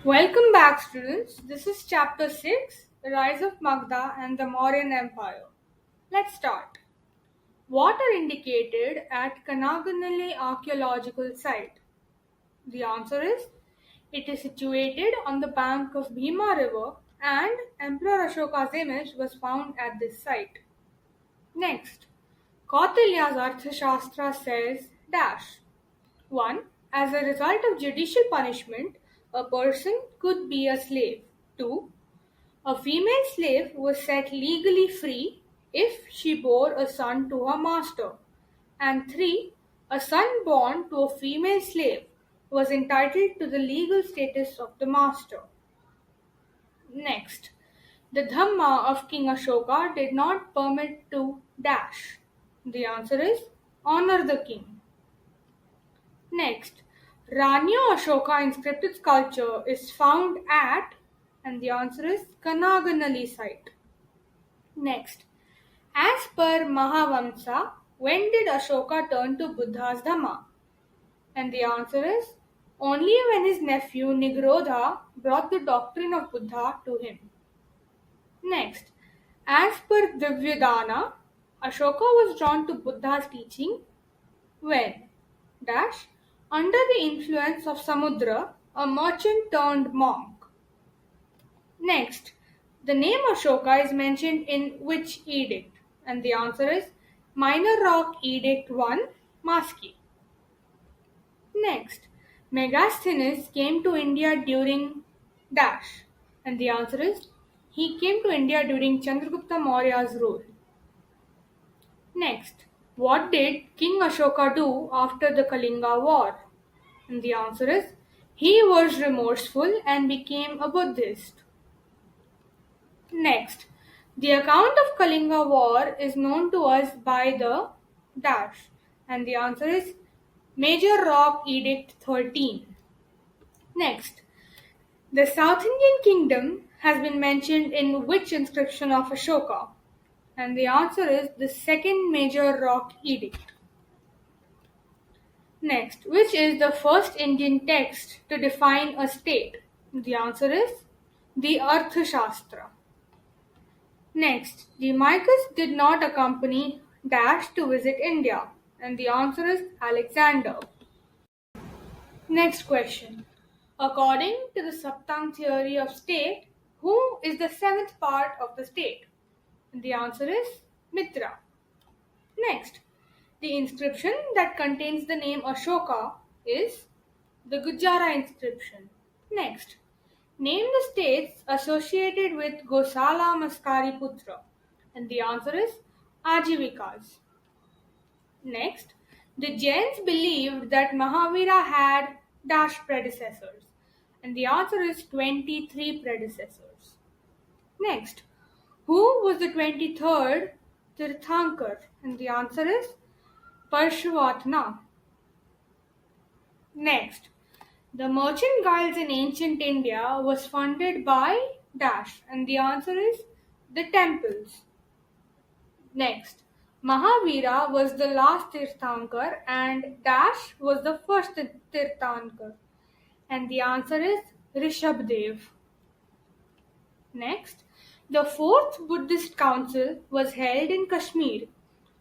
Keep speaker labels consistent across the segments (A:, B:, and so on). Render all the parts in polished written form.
A: Welcome back, students. This is Chapter 6, The Rise of Magda and the Mauryan Empire. Let's start. What are indicated at Kanaganalli archaeological site? The answer is it is situated on the bank of Bhima River and Emperor Ashoka's image was found at this site. Next, Kautilya's Arthashastra says dash. 1. As a result of judicial punishment, a person could be a slave. 2. A female slave was set legally free if she bore a son to her master. And 3. A son born to a female slave was entitled to the legal status of the master. Next, the Dhamma of King Ashoka did not permit to dash. The answer is honor the king. Next, Ranyo Ashoka inscripted sculpture is found at, and the answer is Kanaganalli site. Next, as per Mahavamsa, when did Ashoka turn to Buddha's Dhamma? And the answer is only when his nephew Nigrodha brought the doctrine of Buddha to him. Next, as per Divyadana, Ashoka was drawn to Buddha's teaching when dash under the influence of Samudra, a merchant turned monk. Next, the name Ashoka is mentioned in which edict? And the answer is Minor Rock Edict 1, Maski. Next, Megasthenes came to India during dash. And the answer is he came to India during Chandragupta Maurya's rule. Next, what did King Ashoka do after the Kalinga War? And the answer is he was remorseful and became a Buddhist. Next, the account of Kalinga War is known to us by the dash, and the answer is Major Rock Edict 13. Next, the South Indian Kingdom has been mentioned in which inscription of Ashoka? And the answer is the second Major Rock Edict. Next, which is the first Indian text to define a state? The answer is the Arthashastra. Next, the Micas did not accompany Dash to visit India, and the answer is Alexander. Next question. According to the Saptang theory of state, who is the seventh part of the state? And the answer is Mitra. Next, the inscription that contains the name Ashoka is the Gujara inscription. Next, name the states associated with Gosala Maskari Putra. And the answer is Ajivikas. Next, the Jains believed that Mahavira had dash predecessors. And the answer is 23 predecessors. Next, who was the 23rd Tirthankar? And the answer is Parshuvatna. Next, the merchant guilds in ancient India was funded by dash, and the answer is the temples. Next, Mahavira was the last Tirthankar and dash was the first Tirthankar, and the answer is Rishabdev. Next, the fourth Buddhist council was held in Kashmir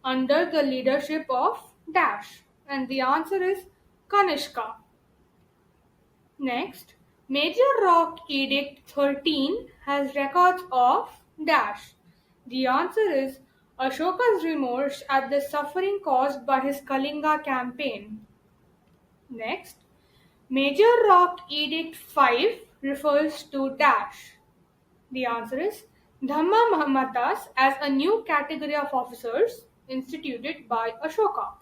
A: under the leadership of dash, and the answer is Kanishka. Next, Major Rock Edict 13 has records of dash. The answer is Ashoka's remorse at the suffering caused by his Kalinga campaign. Next, Major Rock Edict 5 refers to dash. The answer is Dhamma Mahamatas as a new category of officers instituted by Ashoka.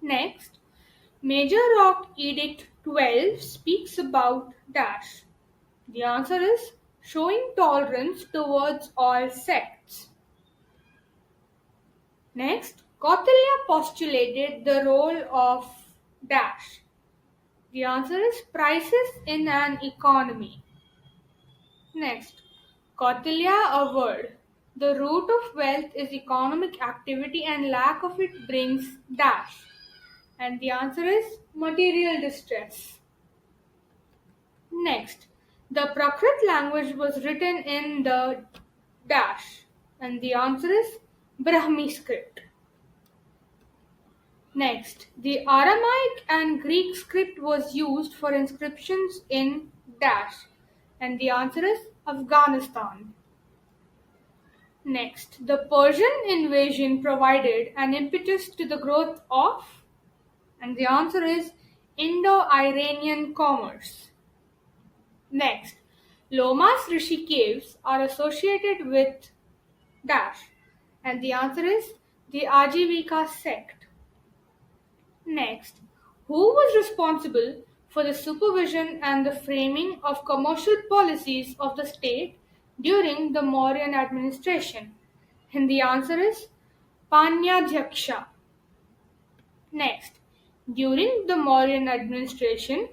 A: Next, Major Rock Edict 12 speaks about dash. The answer is showing tolerance towards all sects. Next, Kautilya postulated the role of dash. The answer is prices in an economy. Next, Kautilya averred the root of wealth is economic activity and lack of it brings dash. And the answer is material distress. Next, the Prakrit language was written in the dash, and the answer is Brahmi script. Next, the Aramaic and Greek script was used for inscriptions in dash, and the answer is Afghanistan. Next, the Persian invasion provided an impetus to the growth of, and the answer is Indo-Iranian commerce. Next, Lomas Rishi caves are associated with dash, and the answer is the Ajivika sect. Next, who was responsible for the supervision and the framing of commercial policies of the state during the Mauryan administration? And the answer is Panyadhyaksha. Next, during the Mauryan administration,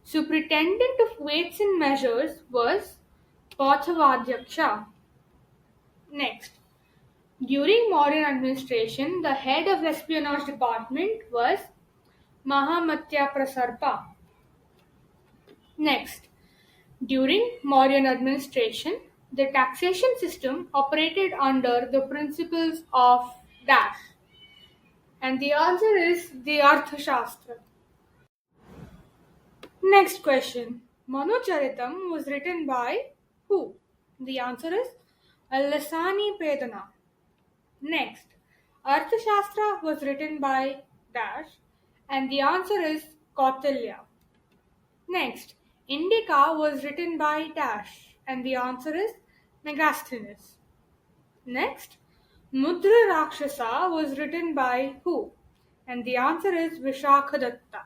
A: superintendent of weights and measures was Pathavadhyaksha. Next, during Mauryan administration, the head of espionage department was Mahamatya Prasarpa. Next, during Mauryan administration, the taxation system operated under the principles of dash, and the answer is the Arthashastra. Next question. Manucharitam was written by who? The answer is Lasani Pedana. Next, Arthashastra was written by dash, and the answer is Kautilya. Next, Indica was written by dash, and the answer is Megasthenes. Next, Mudra Rakshasa was written by who? And the answer is Vishakhadatta.